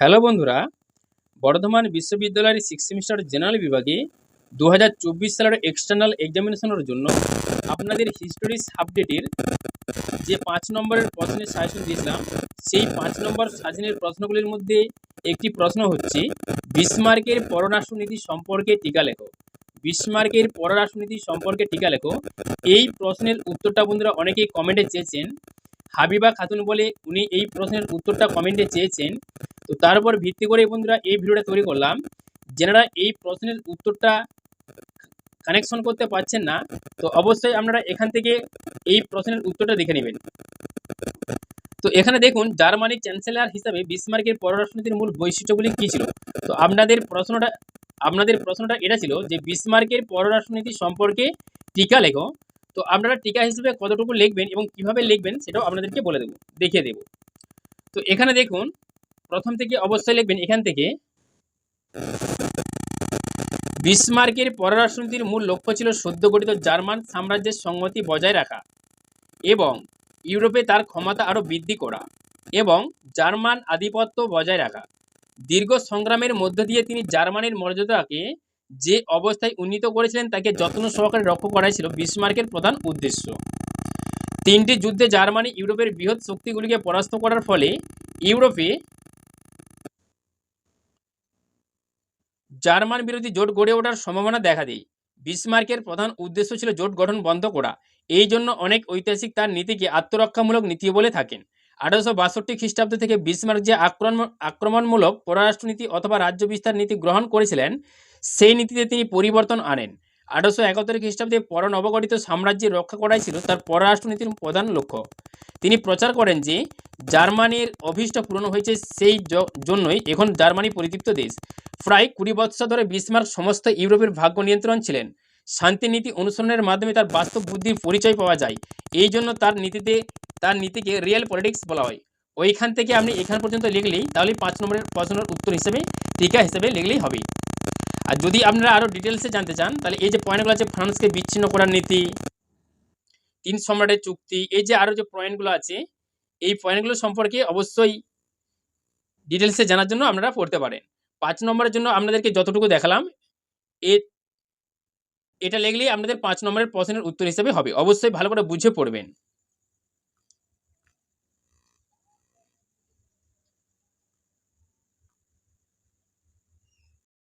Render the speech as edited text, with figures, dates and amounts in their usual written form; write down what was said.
Hello বন্ধুরা, বর্ধমান বিশ্ববিদ্যালয়ের six semester general বিভাগে 2024 সালের এক্সটার্নাল এক্সামিনেশনের জন্য আপনাদের হিস্টোরি সাবজেক্টের যে 5 নম্বরের প্রশ্নের সাজেশন দিয়েছিলাম, সেই 5 নম্বর সাজেশনের প্রশ্নগুলির মধ্যে একটি প্রশ্ন হচ্ছে বিসমার্কের পররাষ্ট্রনীতি সম্পর্কে টিকা লেখো। বিসমার্কের পররাষ্ট্রনীতি সম্পর্কে টিকা লেখো। এই প্রশ্নের উত্তরটা বন্ধুরা অনেকেই কমেন্টে চেয়েছেন। হাবিবা খাতুন বলে উনি এই প্রশ্নের উত্তরটা কমেন্টে চেয়েছেন। তো তার উপর ভিত্তি করে বন্ধুরা এই ভিডিওটা তৈরি করলাম। যারা এই প্রশ্নের উত্তরটা কানেকশন করতে পারছেন না, তো অবশ্যই আপনারা এখান থেকে এই প্রশ্নের উত্তরটা দেখে নেবেন। তো এখানে দেখুন, জার্মানির চ্যান্সেলর হিসাবে বিসমার্কের পররাষ্ট্রনীতির মূল বৈশিষ্ট্যগুলি কী ছিল। তো আপনাদের প্রশ্নটা এটা ছিল যে বিসমার্কের পররাষ্ট্রনীতি সম্পর্কে টিকা লেখো। তো আপনারা টিকা হিসেবে কতটুকু লিখবেন এবং কিভাবে লিখবেন সেটাও আপনাদেরকে বলে দেবো, দেখিয়ে দেবো। তো এখানে দেখুন, প্রথম থেকে অবশ্যই লিখবেন এখান থেকে, বিসমার্কের পররাষ্ট্রনীতির মূল লক্ষ্য ছিল সদ্য গঠিত জার্মান সাম্রাজ্যের সংহতি বজায় রাখা এবং ইউরোপে তার ক্ষমতা আরও বৃদ্ধি করা এবং জার্মান আধিপত্য বজায় রাখা। দীর্ঘ সংগ্রামের মধ্য দিয়ে তিনি জার্মানির মর্যাদাকে যে অবস্থায় উন্নীত করেছিলেন তাকে যত্ন সহকারে রক্ষা করাই ছিল বিসমার্কের প্রধান উদ্দেশ্য। 3টি যুদ্ধে জার্মানি ইউরোপের বৃহৎ শক্তিগুলিকে পরাস্ত করার ফলে ইউরোপে জার্মান বিরোধী জোট গড়ে ওঠার সম্ভাবনা দেখা দেয়। বিসমার্কের প্রধান উদ্দেশ্য ছিল জোট গঠন বন্ধ করা। এই জন্য অনেক ঐতিহাসিক তার নীতিকে আত্মরক্ষামূলক নীতি বলে থাকেন। 1862 খ্রিস্টাব্দ থেকে বিসমার্ক যে আক্রমণমূলক পররাষ্ট্রনীতি অথবা রাজ্য বিস্তার নীতি গ্রহণ করেছিলেন, সেই নীতিতে তিনি পরিবর্তন আনেন। 1871 খ্রিস্টাব্দে নবগঠিত সাম্রাজ্যের রক্ষা করাই ছিল তার পররাষ্ট্রনীতির প্রধান লক্ষ্য। তিনি প্রচার করেন যে জার্মানির অভীষ্ট পূরণ হয়েছে, সেই জন্যই এখন জার্মানি পরিতৃপ্ত দেশ। প্রায় 20 বৎসর ধরে বিসমার্ক সমস্ত ইউরোপের ভাগ্য নিয়ন্ত্রণ ছিলেন। শান্তিনীতি অনুসরণের মাধ্যমে তার বাস্তব বুদ্ধির পরিচয় পাওয়া যায়। এই জন্য তার নীতিকে রিয়েল পলিটিক্স বলা হয়। ওইখান থেকে আপনি এখান পর্যন্ত লিখলেই তাহলে 5 নম্বরের প্রশ্নের উত্তর হিসেবে টিকা হিসেবে লিখলেই হবে। আর যদি আপনারা আরও ডিটেলসে জানতে চান, তাহলে এই যে পয়েন্টগুলো আছে, ফ্রান্সকে বিচ্ছিন্ন করার নীতি, 3 সম্রাটের চুক্তি, এই যে আরও যে পয়েন্টগুলো আছে, এই পয়েন্টগুলো সম্পর্কে অবশ্যই ডিটেলসে জানার জন্য আপনারা পড়তে পারেন। 5 নম্বরের জন্য আপনাদেরকে যতটুকু দেখালাম, এটা লিখলেই আপনাদের 5 নম্বরের প্রশ্নের উত্তর হিসেবে হবে। অবশ্যই ভালো করে বুঝে পড়বেন।